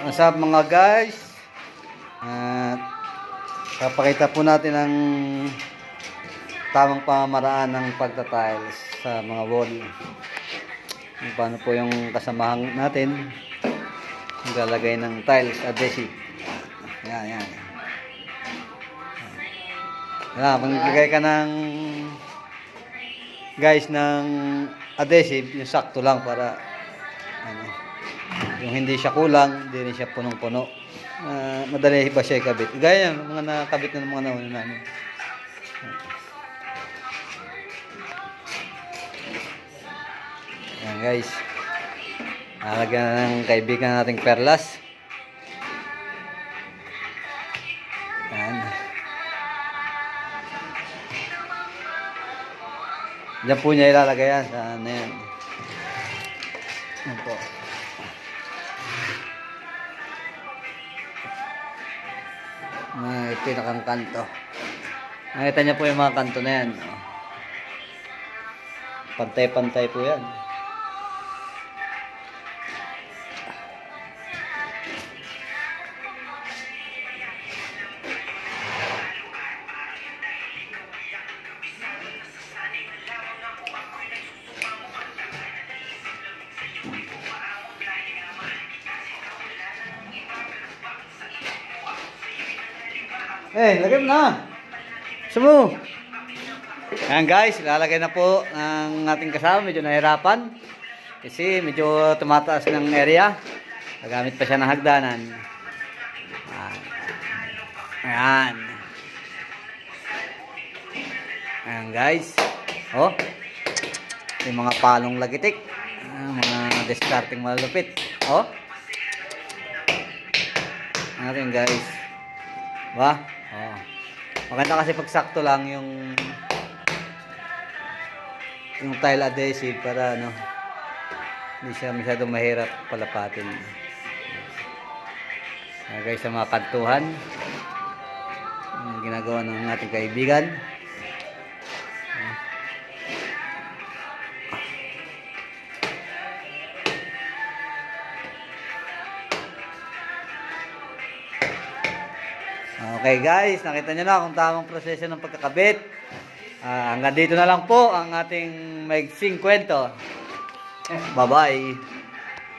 What's up mga guys? Papakita po natin ang tamang pamamaraan ng pagtatiles sa mga wall. Paano po yung kasamahan natin maglalagay ng tiles adhesive. Yan. Maglagay ka ng guys ng adhesive, yung sakto lang para yung hindi siya kulang, hindi rin siya punong-puno. Madali ba siya ikabit? Gaya yan, mga nakabit na ng mga nauna namin. Yan guys. Nalagyan na ng kaibigan nating perlas. Yan. Diyan po niya ilalagay yan. Saan na yan? Yan po. Pinakang kanto. Nakita niya po yung mga kanto na yan. Pantay-pantay po yan. Lagay mo na. Sumo. Ayan guys, ilalagay na po ang ating kasama. Medyo nahirapan. Kasi medyo tumataas ng area. Nagamit pa siya ng hagdanan. Ayan. Ayan guys. Oh. Yung mga palong lagitik. Mga discarding malupit. Oh. Ayan guys. Ba? Oh. Maganda kasi pag sakto lang yung tile adhesive para hindi siya masyadong mahirap palapatin. Guys, sa mga kantuhan ginagawa ng ating kaibigan. Okay guys, nakita nyo na kung tamang proseso ng pagkakabit. Hanggang dito na lang po ang ating maiksing kwento. Bye-bye.